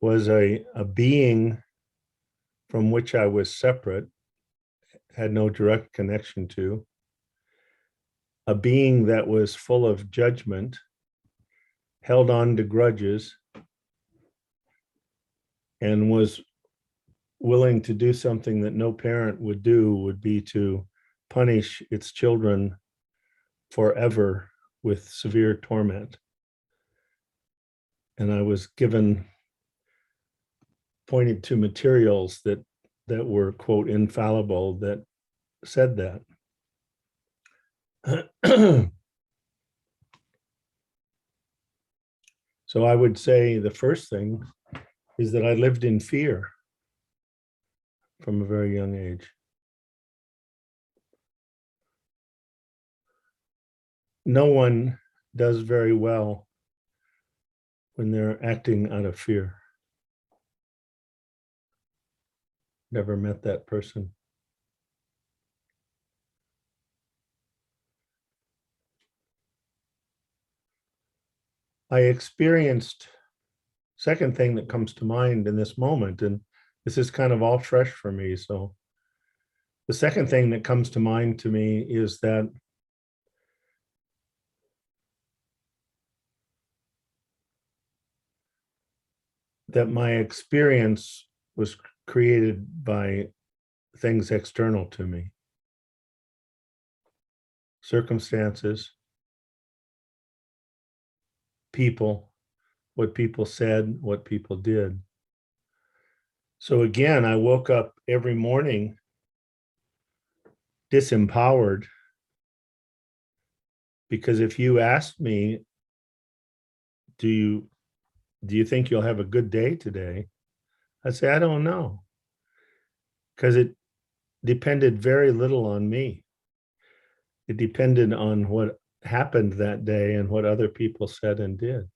was a being from which I was separate, had no direct connection to, a being that was full of judgment, held on to grudges, and was willing to do something that no parent would do, would be to punish its children forever with severe torment. And I was pointed to materials that were, quote, infallible, that said that. So I would say the first thing is that I lived in fear from a very young age. No one does very well when they're acting out of fear. Never met that person. I experienced, second thing that comes to mind in this moment, and this is kind of all fresh for me. So the second thing that comes to mind to me is that my experience was created by things external to me, circumstances, people, what people said, what people did. So again, I woke up every morning disempowered, because if you asked me, do you think you'll have a good day today? I'd say, I don't know, because it depended very little on me. It depended on what happened that day and what other people said and did.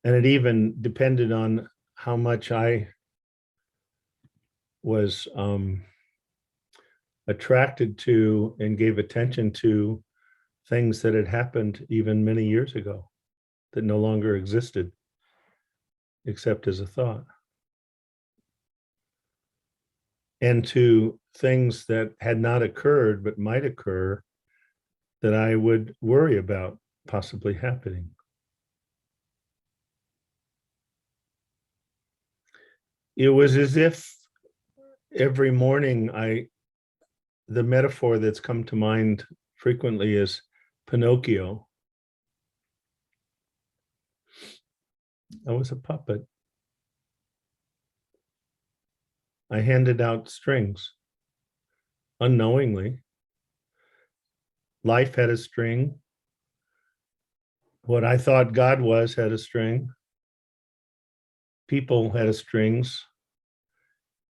And it even depended on how much I was attracted to and gave attention to things that had happened even many years ago that no longer existed except as a thought, and to things that had not occurred but might occur that I would worry about possibly happening. It was as if every morning the metaphor that's come to mind frequently is Pinocchio. I was a puppet. I handed out strings unknowingly. Life had a string. What I thought God was had a string. People had a strings.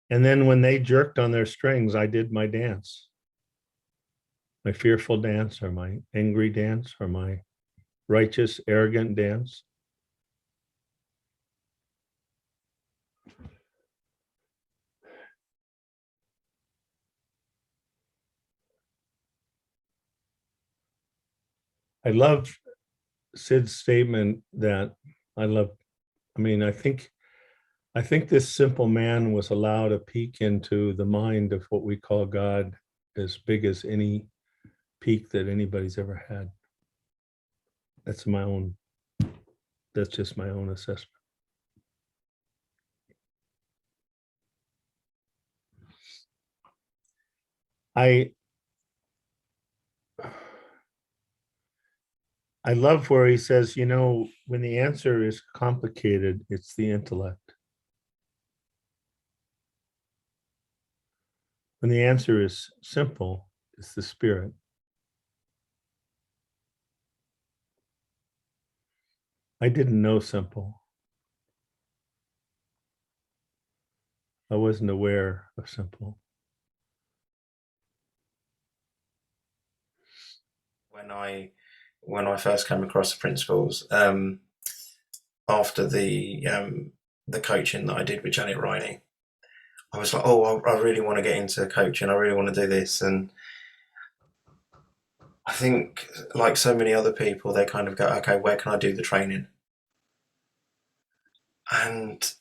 And then when they jerked on their strings, I did my dance. My fearful dance, or my angry dance, or my righteous, arrogant dance. I love Sid's statement that I think this simple man was allowed a peek into the mind of what we call God, as big as any peek that anybody's ever had. That's just my own assessment. I love where he says, when the answer is complicated, it's the intellect. When the answer is simple, it's the spirit. I didn't know simple. I wasn't aware of simple. When I first came across the principles, after the coaching that I did with Janet Riney, I was like, oh, I really want to get into coaching. I really want to do this. And I think, like so many other people, they kind of go, okay, where can I do the training? And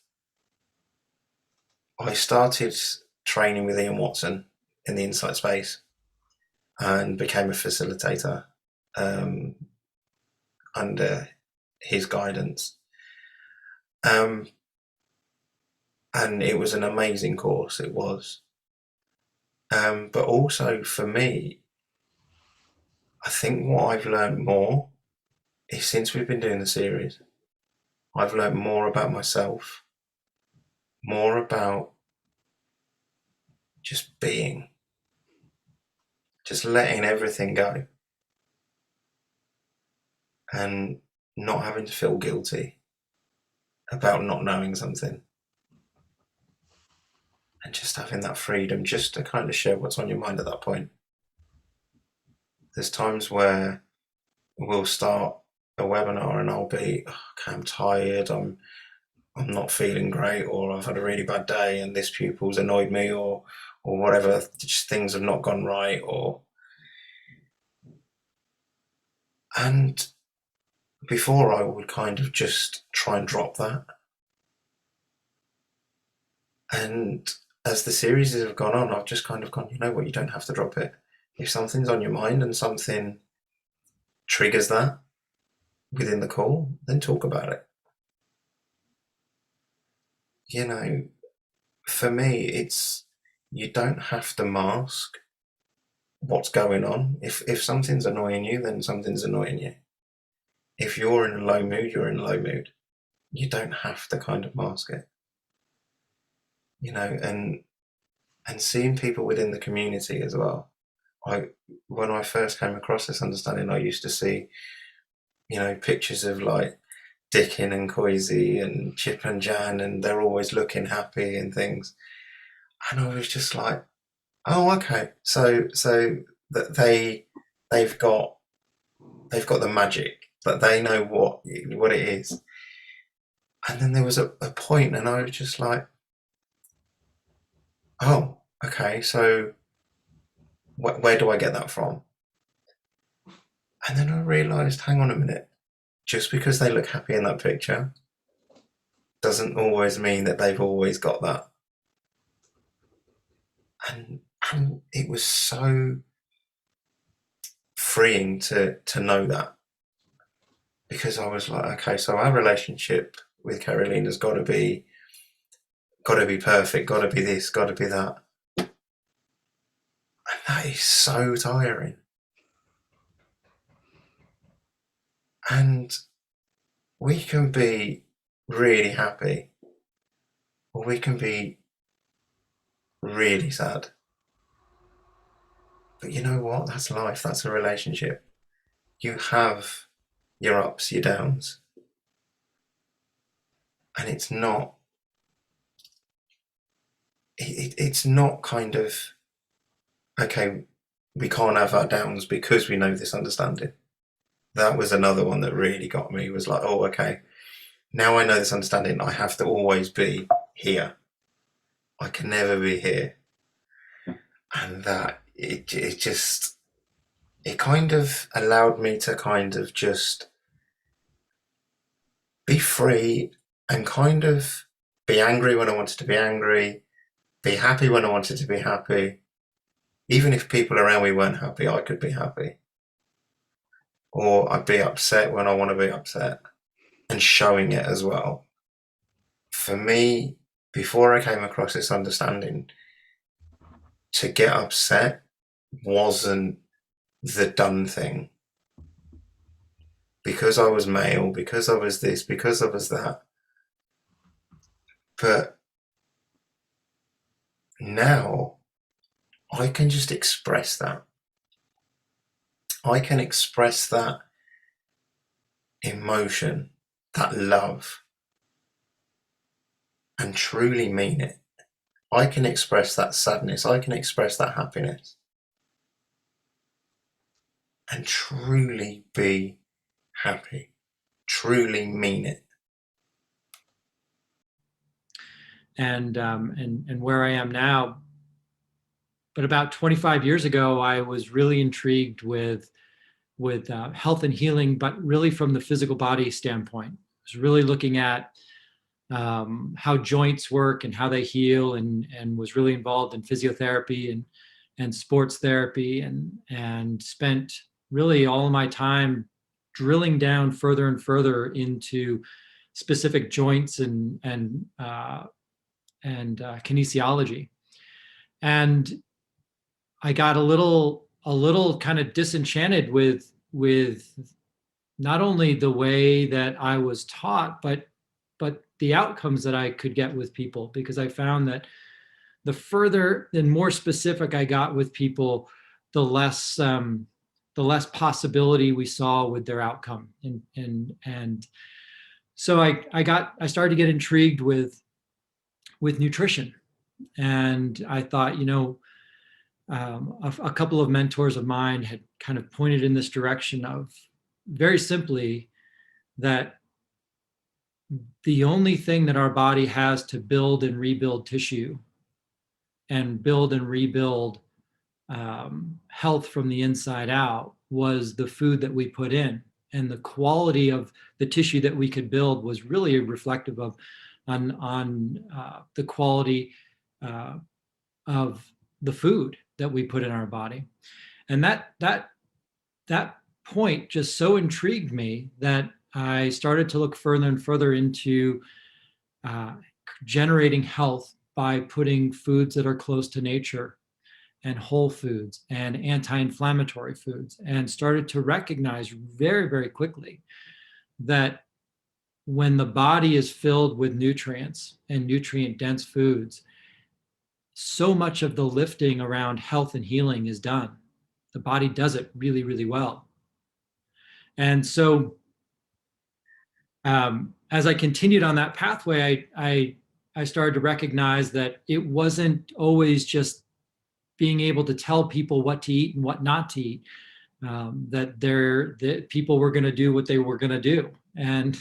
I started training with Ian Watson in the insight space and became a facilitator um, under his guidance. Um, and it was an amazing course, it was. But also for me, I think what I've learned more is since we've been doing the series, I've learned more about myself, more about just being, just letting everything go and not having to feel guilty about not knowing something and just having that freedom just to kind of share what's on your mind at that point. There's times where we'll start a webinar and I'll be, oh, okay, I'm tired, I'm not feeling great, or I've had a really bad day and this pupil's annoyed me, or whatever, just things have not gone right, and before I would kind of just try and drop that. And as the series have gone on, I've just kind of gone, you know what, you don't have to drop it. If something's on your mind and something triggers that within the call, then talk about it. You know, for me, it's, you don't have to mask what's going on. If something's annoying you, then something's annoying you. If you're in a low mood, you're in a low mood. You don't have to kind of mask it. You know, and seeing people within the community as well. When I first came across this understanding, I used to see, you know, pictures of like Dicken and Coisy and Chip and Jan, and they're always looking happy and things. And I was just like, oh, okay, so that they've got the magic, but they know what it is. And then there was a point, and I was just like, oh, okay, so where do I get that from? And then I realised, hang on a minute, just because they look happy in that picture doesn't always mean that they've always got that. And it was so freeing to know that, because I was like, okay, so our relationship with Carolina's got to be perfect, got to be this, got to be that. And that is so tiring. And we can be really happy, or we can be really sad. But you know what? That's life. That's a relationship. You have your ups, your downs. And it's not kind of, okay, we can't have our downs because we know this understanding. That was another one that really got me, was like, oh, okay, now I know this understanding, I have to always be here. I can never be here. And that, it kind of allowed me to kind of just be free and kind of be angry when I wanted to be angry, be happy when I wanted to be happy. Even if people around me weren't happy, I could be happy. Or I'd be upset when I want to be upset, and showing it as well. For me, before I came across this understanding, to get upset wasn't the done thing. Because I was male, because I was this, because I was that. But now I can just express that. I can express that emotion, that love, and truly mean it. I can express that sadness, I can express that happiness, and truly be happy, truly mean it. And where I am now. But about 25 years ago, I was really intrigued with health and healing, but really from the physical body standpoint. I was really looking at how joints work and how they heal, and was really involved in physiotherapy and sports therapy, and spent really all of my time drilling down further and further into specific joints and kinesiology. And I got a little kind of disenchanted with not only the way that I was taught, but the outcomes that I could get with people, because I found that the further and more specific I got with people, the less possibility we saw with their outcome. And so I started to get intrigued with nutrition. And I thought, a couple of mentors of mine had kind of pointed in this direction of, very simply, that the only thing that our body has to build and rebuild tissue and build and rebuild health from the inside out was the food that we put in. And the quality of the tissue that we could build was really reflective of the quality of the food that we put in our body. And that point just so intrigued me that I started to look further and further into generating health by putting foods that are close to nature and whole foods and anti-inflammatory foods, and started to recognize very, very quickly that when the body is filled with nutrients and nutrient-dense foods, so much of the lifting around health and healing is done. The body does it really, really well. And so as I continued on that pathway, I started to recognize that it wasn't always just being able to tell people what to eat and what not to eat, that people were going to do what they were going to do. And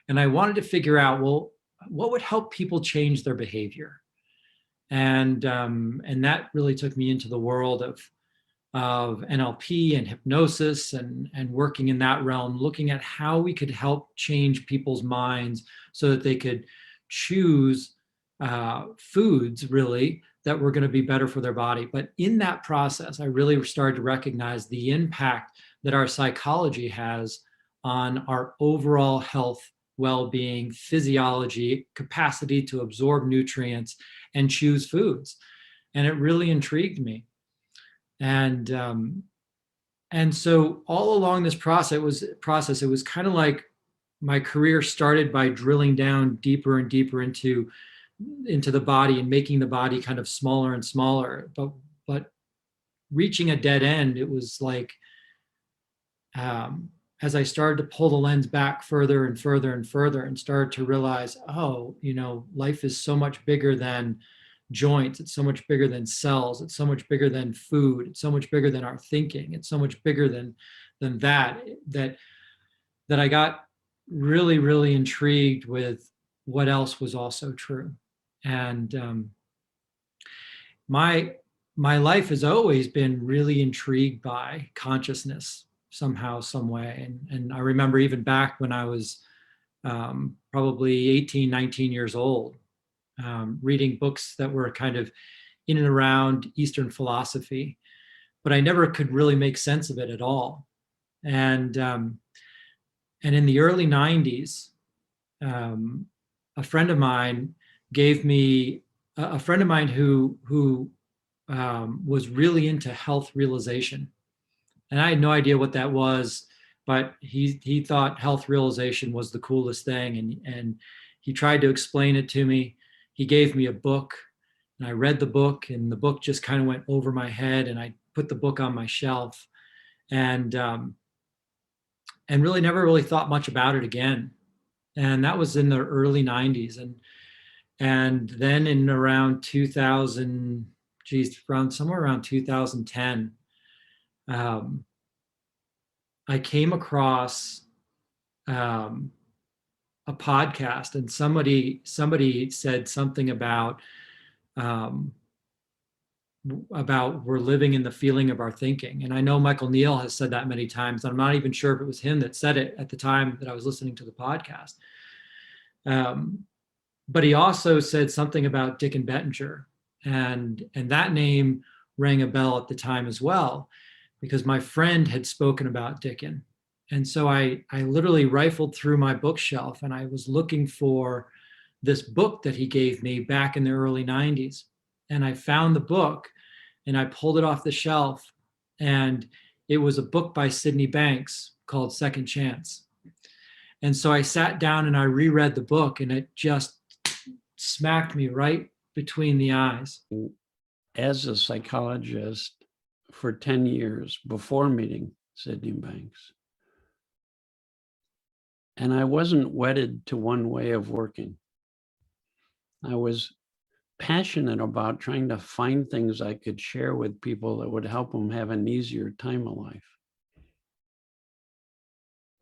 I wanted to figure out, well, what would help people change their behavior? And that really took me into the world of NLP and hypnosis and working in that realm, looking at how we could help change people's minds so that they could choose foods really that were going to be better for their body. But in that process, I really started to recognize the impact that our psychology has on our overall health, well-being, physiology, capacity to absorb nutrients and choose foods. And it really intrigued me. And so all along this process, it was kind of like my career started by drilling down deeper and deeper into the body and making the body kind of smaller and smaller. But reaching a dead end, it was like, as I started to pull the lens back further and further and further, and started to realize, life is so much bigger than joints. It's so much bigger than cells. It's so much bigger than food. It's so much bigger than our thinking. It's so much bigger than that I got really, really intrigued with what else was also true. And my life has always been really intrigued by consciousness somehow, some way. And I remember even back when I was probably 18, 19 years old, reading books that were kind of in and around Eastern philosophy, but I never could really make sense of it at all. And in the early 90s, a friend of mine gave me a friend of mine who was really into health realization, and I had no idea what that was, but he thought health realization was the coolest thing, and he tried to explain it to me. He gave me a book, and I read the book, and the book just kind of went over my head, and I put the book on my shelf, and really never really thought much about it again. And that was in the early 90s. And then in around 2000, somewhere around 2010, I came across a podcast, and somebody said something about about we're living in the feeling of our thinking. And I know Michael Neal has said that many times. I'm not even sure if it was him that said it at the time that I was listening to the podcast. But he also said something about Dicken Bettinger, and that name rang a bell at the time as well, because my friend had spoken about Dicken. And so I literally rifled through my bookshelf and I was looking for this book that he gave me back in the early 90s. And I found the book and I pulled it off the shelf, and it was a book by Sydney Banks called Second Chance. And so I sat down and I reread the book, and it just smacked me right between the eyes. As a psychologist for 10 years before meeting Sydney Banks, and I wasn't wedded to one way of working. I was passionate about trying to find things I could share with people that would help them have an easier time of life.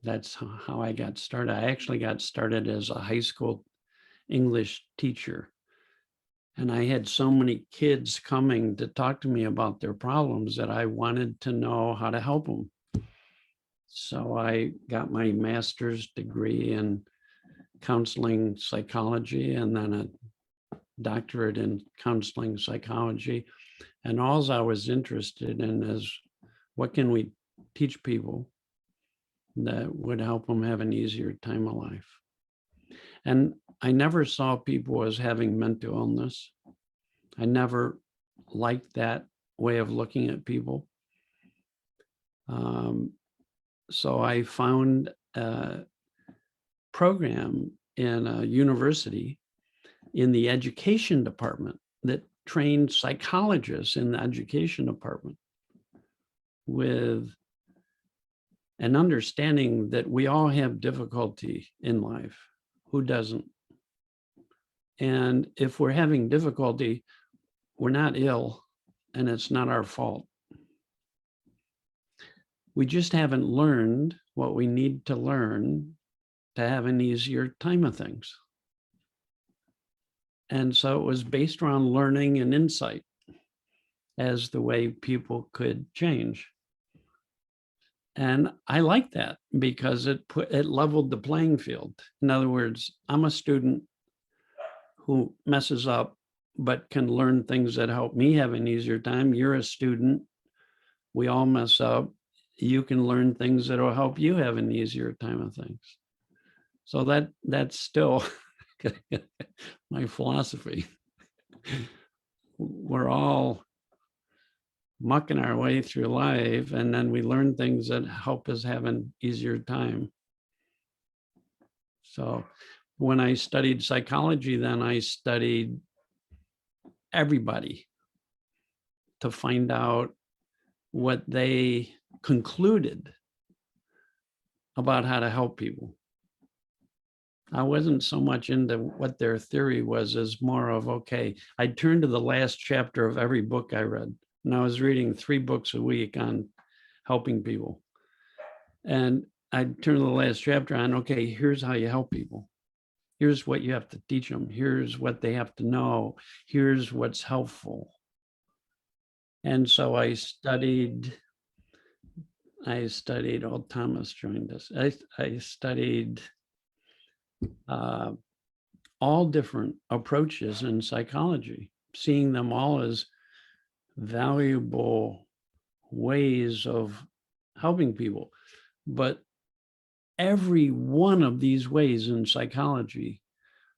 That's how I got started. I actually got started as a high school English teacher. And I had so many kids coming to talk to me about their problems that I wanted to know how to help them. So I got my master's degree in counseling psychology and then a doctorate in counseling psychology. And all I was interested in is what can we teach people that would help them have an easier time of life. And I never saw people as having mental illness. I never liked that way of looking at people. So I found a program in a university in the education department that trained psychologists in the education department with an understanding that we all have difficulty in life. Who doesn't? And if we're having difficulty, we're not ill and it's not our fault. We just haven't learned what we need to learn to have an easier time of things. And so it was based around learning and insight as the way people could change. And I like that because it leveled the playing field. In other words, I'm a student who messes up, but can learn things that help me have an easier time. You're a student. We all mess up. You can learn things that will help you have an easier time of things. So that's still my philosophy. We're all mucking our way through life, and then we learn things that help us have an easier time. So when I studied psychology, then I studied everybody to find out what they concluded about how to help people. I wasn't so much into what their theory was as more of, okay, I'd turn to the last chapter of every book I read. And I was reading 3 books a week on helping people. And I'd turn to the last chapter on, okay, here's how you help people. Here's what you have to teach them. Here's what they have to know. Here's what's helpful. And so I studied, Thomas joined us. I studied all different approaches in psychology, seeing them all as valuable ways of helping people. But every one of these ways in psychology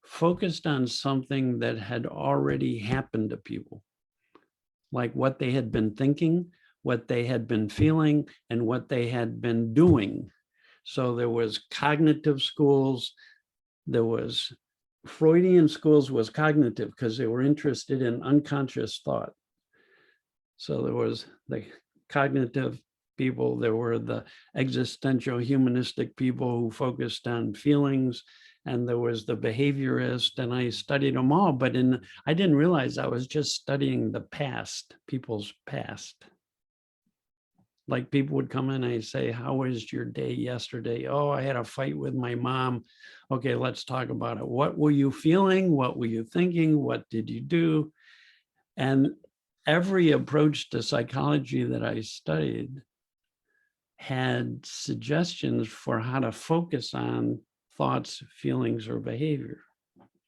focused on something that had already happened to people, like what they had been thinking, what they had been feeling, and what they had been doing. So there was cognitive schools, there was Freudian schools was cognitive because they were interested in unconscious thought. So there was the cognitive people, there were the existential humanistic people who focused on feelings, and there was the behaviorist, and I studied them all, but I didn't realize I was just studying the past, people's past. Like people would come in and I'd say, how was your day yesterday? Oh, I had a fight with my mom. Okay, let's talk about it. What were you feeling? What were you thinking? What did you do? And every approach to psychology that I studied had suggestions for how to focus on thoughts, feelings, or behavior.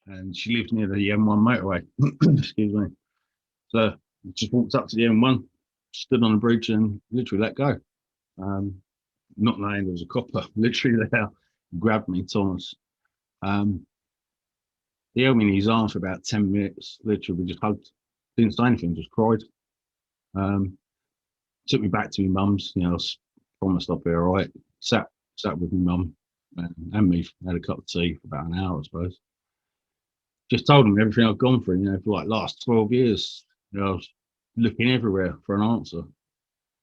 And she lived near the M1 motorway. Excuse me. So just walked up to the M1, stood on the bridge, and literally let go. Not knowing there was a copper literally there, grabbed me, Thomas. He held me in his arms for about 10 minutes. Literally, we just hugged. Didn't say anything, just cried. Took me back to my mum's. You know, I was promised I'd be all right. Sat with my mum and me. Had a cup of tea for about an hour, I suppose. Just told him everything I've gone through. You know, for like last 12 years. You know, I was looking everywhere for an answer.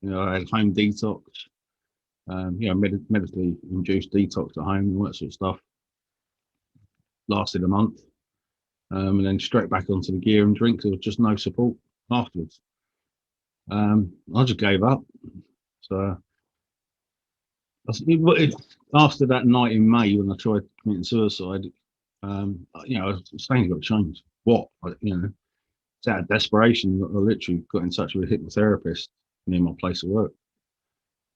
You know, I had home detox. You know, medically induced detox at home and all that sort of stuff. Lasted a month. And then straight back onto the gear and drink. There was just no support afterwards. I just gave up. So after that night in May when I tried committing suicide, you know, something's got to change. What? You know, it's out of desperation that I literally got in touch with a hypnotherapist near my place of work.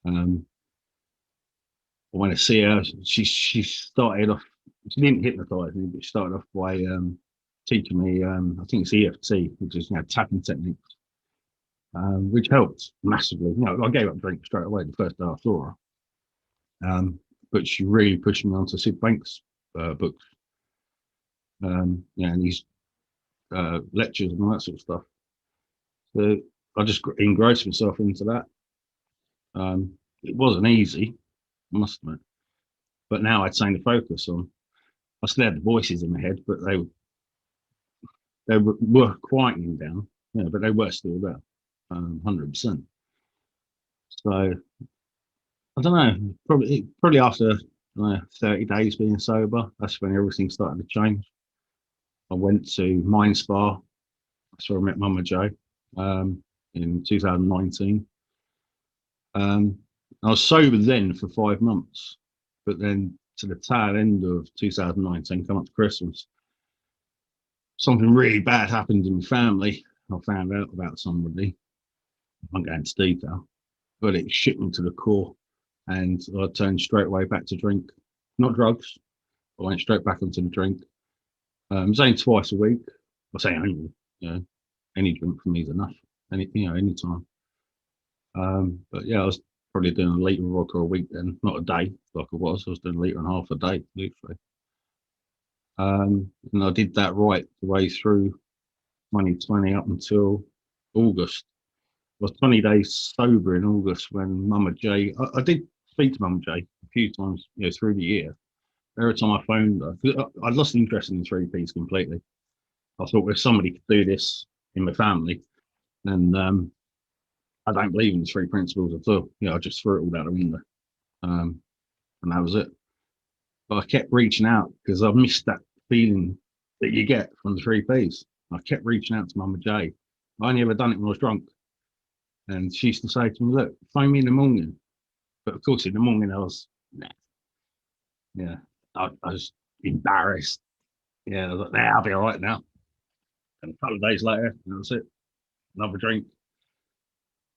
I went to see her. She started off. She didn't hypnotize me, but she started off by teaching me, I think it's EFT, which is, you know, tapping techniques, which helped massively. You know, I gave up drink straight away the first day I saw her. But she really pushed me onto Sid Banks' books, you know, and these lectures and all that sort of stuff. So I just engrossed myself into that. It wasn't easy, I must admit, but now I'd saying to focus on. I still had the voices in my head, but they were quieting down, you know, but they were still there, 100%. So I don't know, probably after 30 days being sober, that's when everything started to change. I went to Mind Spa. That's where I met Mama J in 2019. I was sober then for 5 months, but then to the tail end of 2019, come up to Christmas, something really bad happened in my family. I found out about somebody. I won't go into detail, but it shook me to the core, and I turned straight away back to drink, not drugs. I went straight back onto the drink. It was only twice a week. I say only, you know, any drink for me is enough. Any time. But yeah, I was probably doing a litre of vodka a week then, not a day like I was. I was doing a litre and a half a day, literally. And I did that right the way through 2020 up until August. I was 20 days sober in August when Mama J, I did speak to Mama J a few times, you know, through the year. Every time I phoned her, I lost interest in the 3Ps completely. I thought, if somebody could do this in my family, then I don't believe in the 3 principles at all. You know, I just threw it all out the window. And that was it. But I kept reaching out because I missed that feeling that you get from the 3Ps. I kept reaching out to Mama J. I only ever done it when I was drunk. And she used to say to me, look, phone me in the morning. But of course, in the morning, I was, nah. Yeah, I was embarrassed. Yeah, I was like, nah, I'll be all right now. And a couple of days later, that was it. Another drink.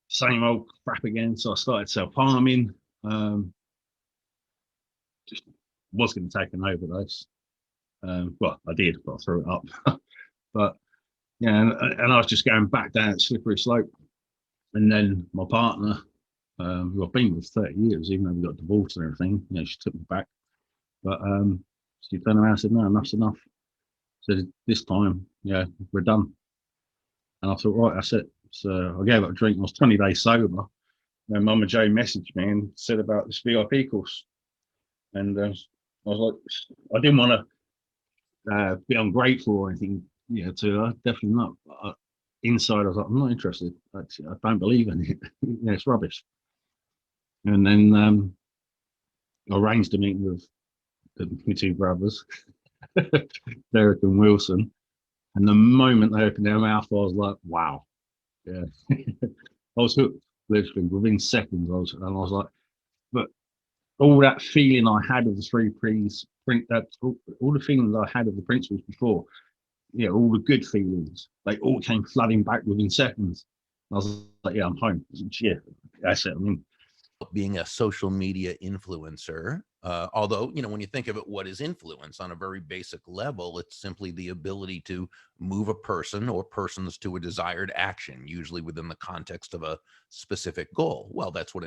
Same old crap again. So I started self-harming. Just was going to take an overdose. Well, I did, but I threw it up. But yeah, and I was just going back down a slippery slope. And then my partner, who I've been with 30 years, even though we got divorced and everything, you know, she took me back. But she turned around and said, no, enough's enough. So this time, yeah, we're done. And I thought, right, that's it. So I gave up a drink. I was 20 days sober. And Mama J messaged me and said about this VIP course. And I was like, I didn't want to be ungrateful or anything, you know, to her. Definitely not. Inside, I was like, I'm not interested. Actually, I don't believe in it. You know, it's rubbish. And then I arranged a meeting with my 2 brothers, Derek and Wilson. And the moment they opened their mouth, I was like, wow. Yeah. I was hooked, literally, within seconds. I was like, but all that feeling I had of the 3 Ps, all the feelings I had of the principles before, yeah, all the good feelings, they all came flooding back within seconds. I was like, yeah, I'm home. Yeah, that's it. I mean, being a social media influencer, although, you know, when you think of it, what is influence on a very basic level? It's simply the ability to move a person or persons to a desired action, usually within the context of a specific goal. Well, that's what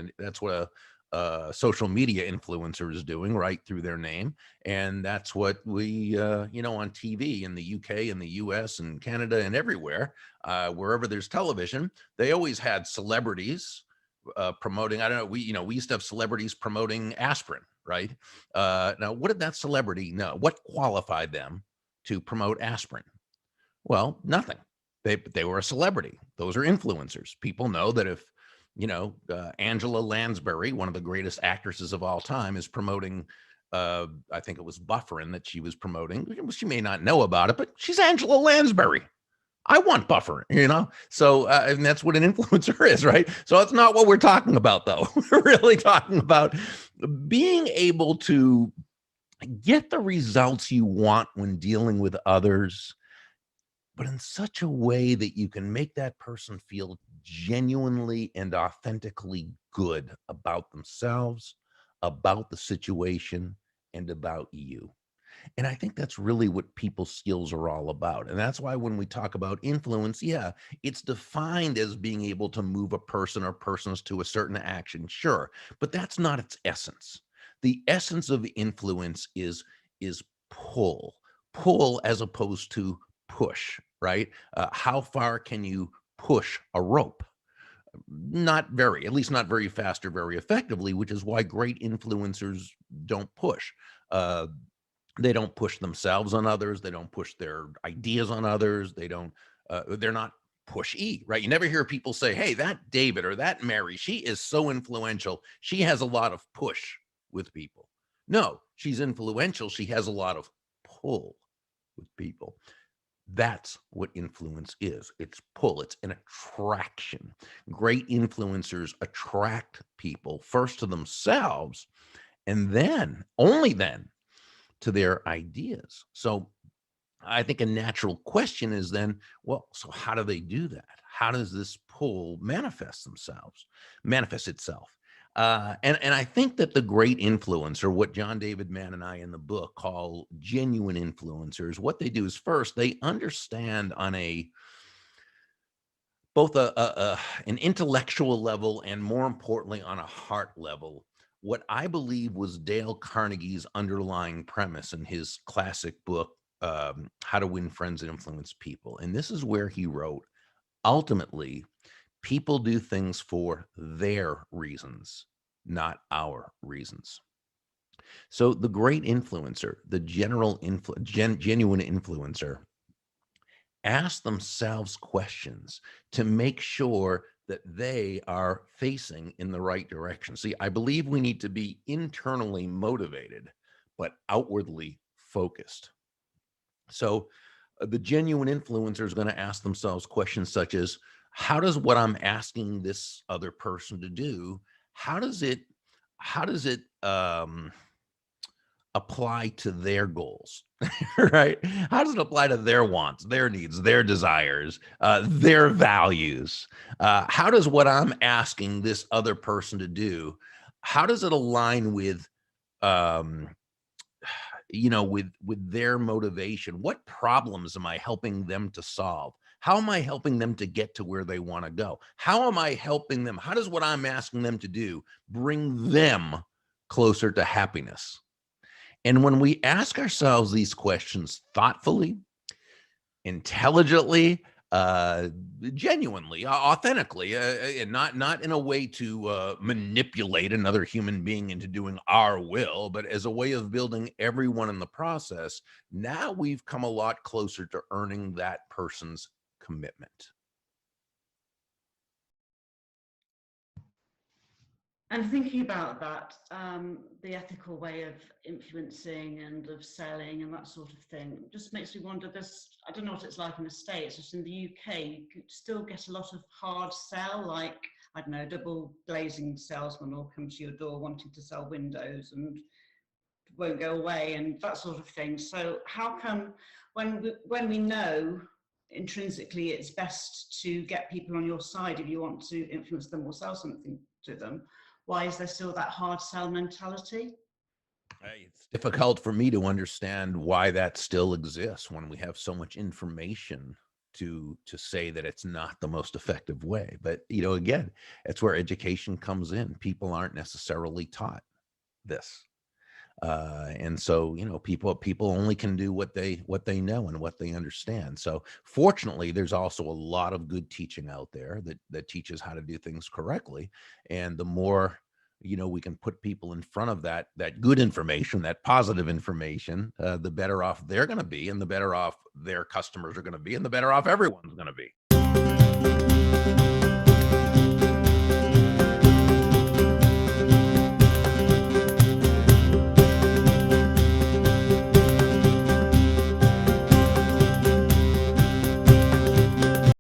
a social media influencer is doing, right, through their name. And that's what we, you know, on TV in the UK and the US and Canada and everywhere, wherever there's television, they always had celebrities promoting. I don't know. We used to have celebrities promoting aspirin, right? Now, what did that celebrity know? What qualified them to promote aspirin? Well, nothing. They were a celebrity. Those are influencers. People know that if, you know, Angela Lansbury, one of the greatest actresses of all time, is promoting, I think it was Bufferin that she was promoting. She may not know about it, but she's Angela Lansbury. I want buffer, you know? So, and that's what an influencer is, right? So that's not what we're talking about, though. We're really talking about being able to get the results you want when dealing with others, but in such a way that you can make that person feel genuinely and authentically good about themselves, about the situation, and about you. And I think that's really what people skills are all about. And that's why when we talk about influence, yeah, it's defined as being able to move a person or persons to a certain action, sure, but that's not its essence. The essence of influence is pull, pull as opposed to push, right? How far can you push a rope? Not very, at least not very fast or very effectively, which is why great influencers don't push. They don't push themselves on others. They don't push their ideas on others. They're not pushy, right? You never hear people say, hey, that David or that Mary, she is so influential. She has a lot of push with people. No, she's influential. She has a lot of pull with people. That's what influence is. It's pull, it's an attraction. Great influencers attract people first to themselves and then, only then, to their ideas. So I think a natural question is then, well, so how do they do that? How does this pull manifest itself? And I think that the great influencer, what John David Mann and I in the book call genuine influencers, what they do is first, they understand on both an intellectual level and more importantly on a heart level, what I believe was Dale Carnegie's underlying premise in his classic book, How to Win Friends and Influence People. And this is where he wrote, ultimately, people do things for their reasons, not our reasons. So the great influencer, the genuine influencer, ask themselves questions to make sure that they are facing in the right direction. See, I believe we need to be internally motivated, but outwardly focused. So the genuine influencer is going to ask themselves questions such as, how does what I'm asking this other person to do, how does it apply to their goals, right? How does it apply to their wants, their needs, their desires, their values? How does what I'm asking this other person to do, how does it align with, with their motivation? What problems am I helping them to solve? How am I helping them to get to where they want to go? How am I helping them? How does what I'm asking them to do bring them closer to happiness? And when we ask ourselves these questions thoughtfully, intelligently, genuinely, authentically, and not in a way to manipulate another human being into doing our will, but as a way of building everyone in the process, now we've come a lot closer to earning that person's commitment. And thinking about that, the ethical way of influencing and of selling and that sort of thing, just makes me wonder, I don't know what it's like in the States, just in the UK, you could still get a lot of hard sell, like, I don't know, double glazing salesman will come to your door wanting to sell windows and won't go away and that sort of thing. So how come when we know intrinsically it's best to get people on your side if you want to influence them or sell something to them, why is there still that hard sell mentality? It's difficult for me to understand why that still exists when we have so much information to say that it's not the most effective way. But, you know, again, it's where education comes in. People aren't necessarily taught this. And so, you know, people only can do what they know and what they understand. So fortunately, there's also a lot of good teaching out there that teaches how to do things correctly. And the more, you know, we can put people in front of that good information, that positive information, the better off they're going to be, and the better off their customers are going to be, and the better off everyone's going to be.